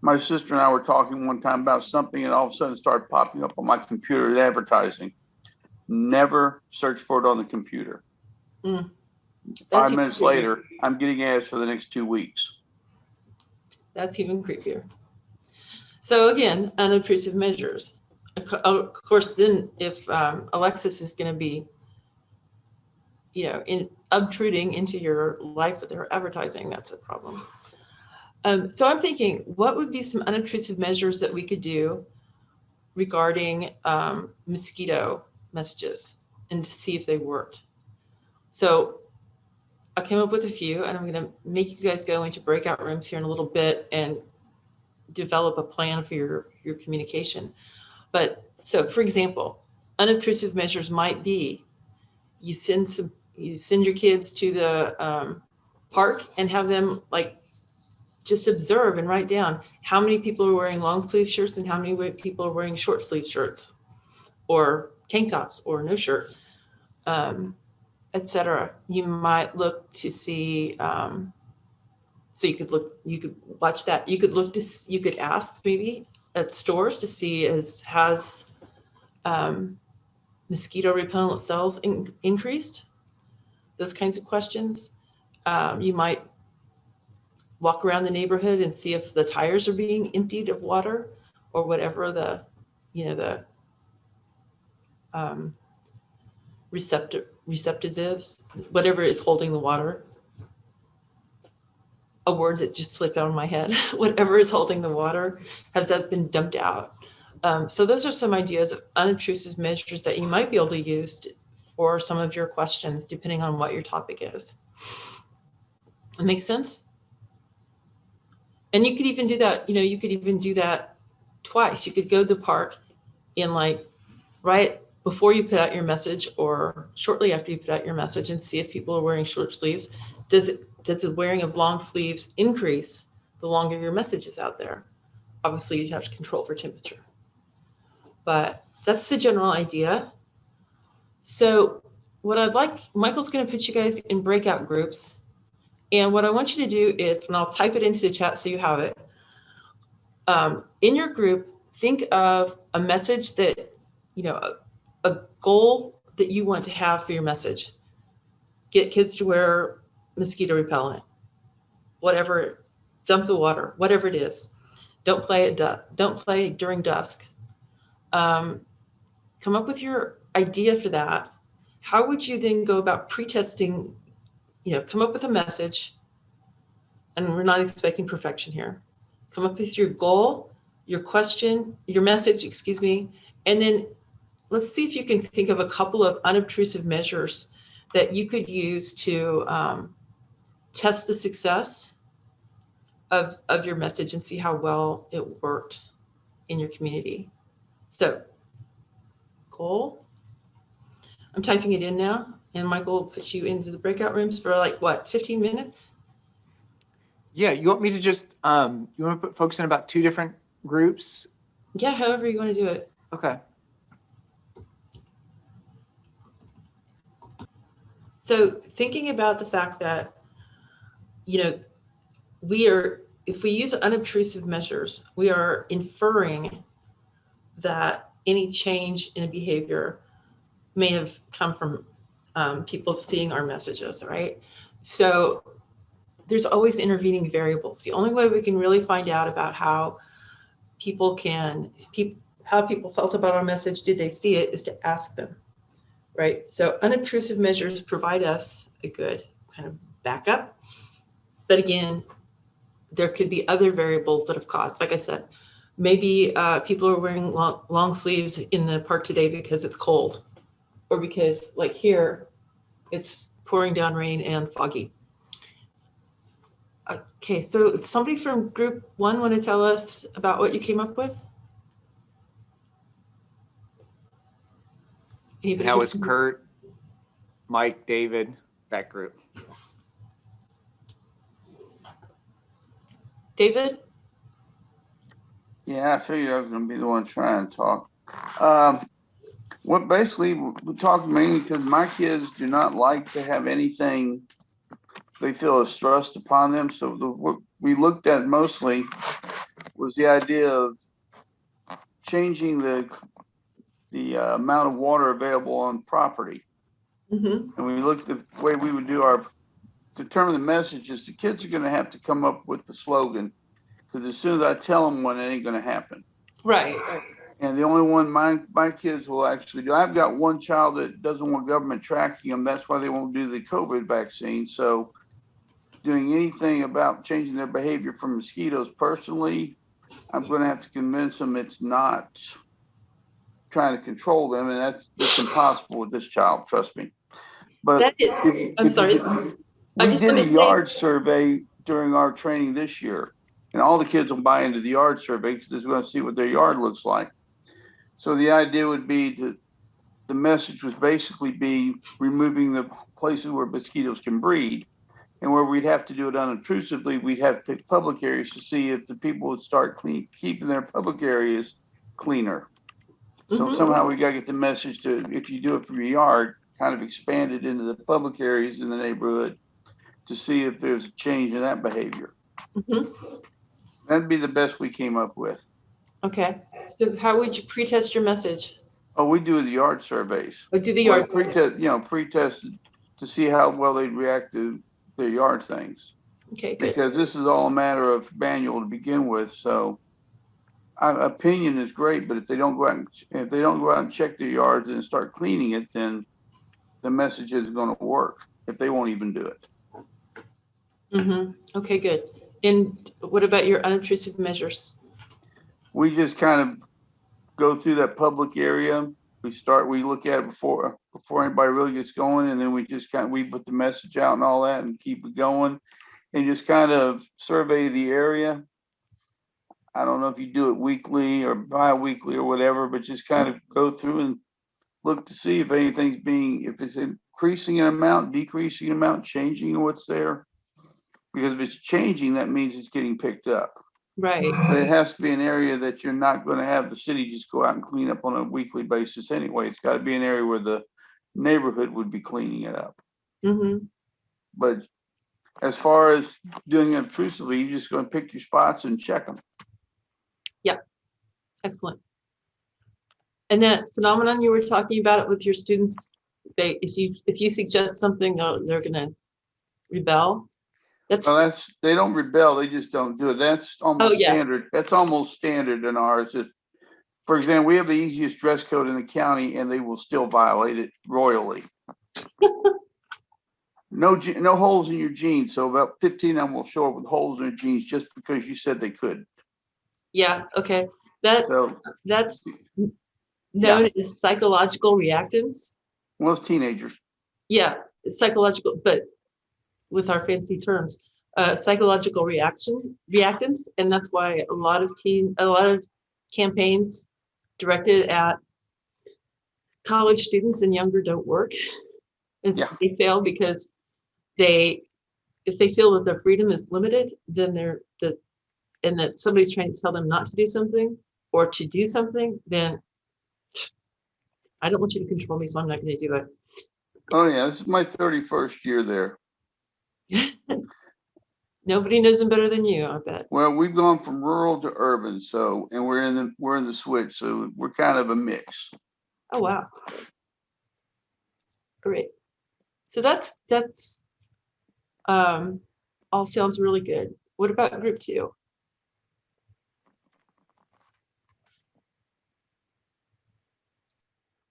My sister and I were talking one time about something, and all of a sudden it started popping up on my computer as advertising. Never search for it on the computer. 5 minutes later, I'm getting ads for the next 2 weeks. That's even creepier. So again, unobtrusive measures. Of course, then if Alexis is going to be, obtruding into your life with her advertising, that's a problem. So I'm thinking, what would be some unobtrusive measures that we could do regarding mosquito messages and to see if they worked? So I came up with a few, and I'm going to make you guys go into breakout rooms here in a little bit and develop a plan for your communication. But so, for example, unobtrusive measures might be you send your kids to the park and have them just observe and write down how many people are wearing long sleeve shirts and how many people are wearing short sleeve shirts or tank tops or no shirt, etc. You might look to see So you could watch that. You could ask maybe at stores to see has mosquito repellent cells increased? Those kinds of questions. You might walk around the neighborhood and see if the tires are being emptied of water or whatever the receptatives, whatever is holding the water. A word that just slipped out of my head. Whatever is holding the water, has that been dumped out? So those are some ideas of unobtrusive measures that you might be able to use for some of your questions, depending on what your topic is. It makes sense? And you could even do that, you could even do that twice. You could go to the park and like right before you put out your message or shortly after you put out your message and see if people are wearing short sleeves. Does the wearing of long sleeves increase the longer your message is out there? Obviously, you'd have to control for temperature. But that's the general idea. So what I'd like, Michael's going to put you guys in breakout groups. And what I want you to do is, and I'll type it into the chat so you have it. In your group, think of a message that, a goal that you want to have for your message. Get kids to wear mosquito repellent, whatever, dump the water, whatever it is. Don't play during dusk. Come up with your idea for that. How would you then go about pre-testing, come up with a message, and we're not expecting perfection here. Come up with your goal, your question, your message, and then let's see if you can think of a couple of unobtrusive measures that you could use to test the success of your message and see how well it worked in your community. So, goal. I'm typing it in now, and Michael will put you into the breakout rooms for 15 minutes? Yeah, you want me to just, you want to put folks in about 2 different groups? Yeah, however you want to do it. Okay. So thinking about the fact that, if we use unobtrusive measures, we are inferring that any change in a behavior may have come from people seeing our messages, right? So there's always intervening variables. The only way we can really find out about how people felt about our message, did they see it, is to ask them, right? So unobtrusive measures provide us a good kind of backup. But again, there could be other variables that have caused, like I said, maybe people are wearing long sleeves in the park today because it's cold, or because like here, it's pouring down rain and foggy. Okay, so somebody from group 1 want to tell us about what you came up with? Anybody? That was Kurt, Mike, David, that group. David? Yeah, I figured I was going to be the one trying to talk. What basically we talked mainly because my kids do not like to have anything they feel is thrust upon them. So what we looked at mostly was the idea of changing the amount of water available on property. Mm-hmm. And we looked at the way we would determine the messages. The kids are going to have to come up with the slogan, because as soon as I tell them one, it ain't going to happen. Right. And the only one my kids will actually do, I've got one child that doesn't want government tracking them. That's why they won't do the COVID vaccine. So doing anything about changing their behavior from mosquitoes personally, I'm going to have to convince them it's not trying to control them. And that's impossible with this child, trust me. But that is, I'm sorry. We did a yard survey during our training this year, and all the kids will buy into the yard survey because they're going to see what their yard looks like. So the idea would be the message was basically be removing the places where mosquitoes can breed, and where we'd have to do it unobtrusively, we'd have to pick public areas to see if the people would start keeping their public areas cleaner. So somehow we got to get the message to, if you do it from your yard, kind of expand it into the public areas in the neighborhood to see if there's a change in that behavior. Mhm. That'd be the best we came up with. Okay. So how would you pretest your message? Oh, we do the yard surveys. Or do the Well, yard? pretest to see how well they react to their yard things. Okay, good. Because this is all a matter of manual to begin with. So opinion is great, but if they don't go out and check their yards and start cleaning it, then the message is going to work if they won't even do it. Okay, good. And what about your unobtrusive measures? We just kind of go through that public area. We look at it before anybody really gets going, and then we put the message out and all that and keep it going and just kind of survey the area. I don't know if you do it weekly or bi-weekly or whatever, but just kind of go through and look to see if if it's increasing in amount, decreasing in amount, changing what's there. Because if it's changing, that means it's getting picked up. Right. But it has to be an area that you're not going to have the city just go out and clean up on a weekly basis anyway. It's got to be an area where the neighborhood would be cleaning it up. But as far as doing it obtrusively, you're just going to pick your spots and check them. Yeah. Excellent. And that phenomenon you were talking about it with your students, if you suggest something, they're going to rebel. They don't rebel, they just don't do it. That's almost standard. That's almost standard in ours. If, for example, we have the easiest dress code in the county and they will still violate it royally. No holes in your jeans. So about 15 of them will show up with holes in their jeans just because you said they could. Yeah. Okay. That's known as psychological reactance. Well, it's teenagers. Yeah, psychological, but with our fancy terms, psychological reactance, and that's why a lot of campaigns directed at college students and younger don't work, and they fail because if they feel that their freedom is limited, then and that somebody's trying to tell them not to do something or to do something, then I don't want you to control me, so I'm not going to do it. Oh yeah, this is my 31st year there. Nobody knows them better than you, I bet. Well, we've gone from rural to urban, and we're in the switch, so we're kind of a mix. Oh wow. Great. So that's all sounds really good. What about group 2?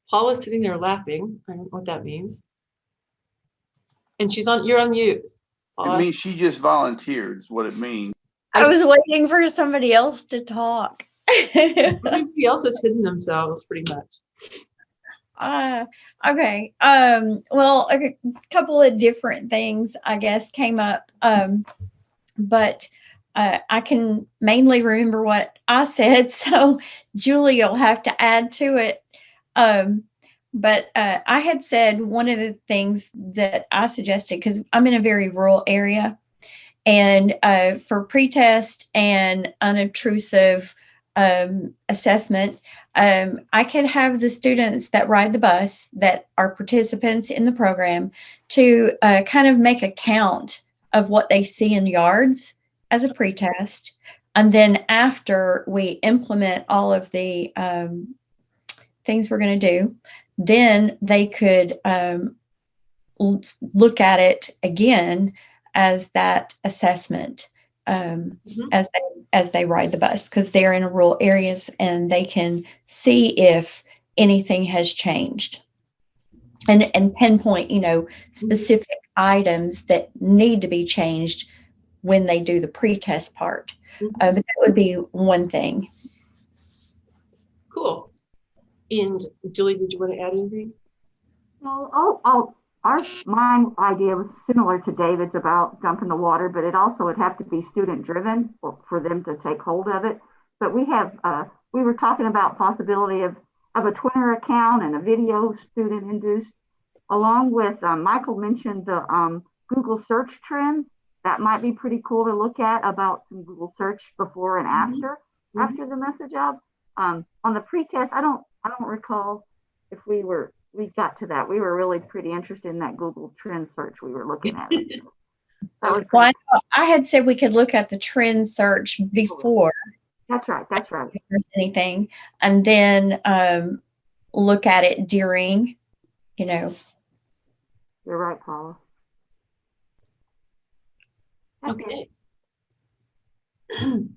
Paula's sitting there laughing. I don't know what that means. And you're on mute. Paula. It means she just volunteered, is what it means. I was waiting for somebody else to talk. Everybody else has hidden themselves pretty much. Okay. Well, a couple of different things, I guess, came up. But I can mainly remember what I said. So Julie will have to add to it. But I had said one of the things that I suggested, because I'm in a very rural area, and for pretest and unobtrusive assessment, I could have the students that ride the bus that are participants in the program to kind of make a count of what they see in yards as a pretest. And then after we implement all of the things we're going to do, then they could look at it again as that assessment as they ride the bus, because they're in rural areas and they can see if anything has changed and pinpoint, specific items that need to be changed when they do the pretest part. But that would be one thing. Cool. And Julie, did you want to add anything? Well, my idea was similar to David's about dumping the water, but it also would have to be student driven for them to take hold of it. But we were talking about possibility of a Twitter account and a video student induced, along with Michael mentioned the Google search trends. That might be pretty cool to look at, about some Google search before and after the message of. On the pretest, I don't recall if we got to that. We were really pretty interested in that Google trend search we were looking at. That was Well, great. I had said we could look at the trend search before That's right. That's right. if there's anything, and then look at it during, you know. You're right, Paula. That's it. Okay.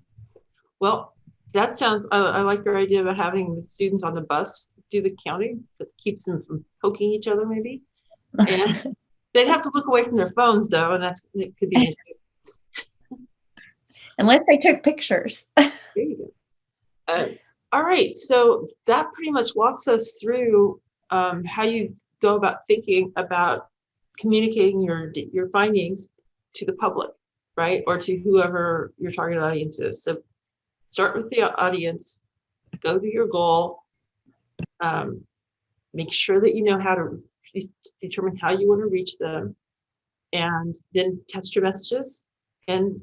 Well, that sounds, I like your idea about having the students on the bus do the counting. That keeps them from poking each other, maybe. And they'd have to look away from their phones, though, and it could be an issue. Unless they took pictures. There you go. All right, so that pretty much walks us through how you go about thinking about communicating your findings to the public, right? Or to whoever your target audience is. So start with the audience, go to your goal, make sure that you know how to determine how you want to reach them, and then test your messages and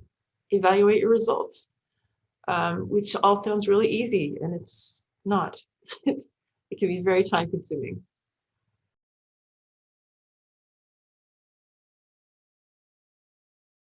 evaluate your results, which all sounds really easy, and it's not. It can be very time consuming.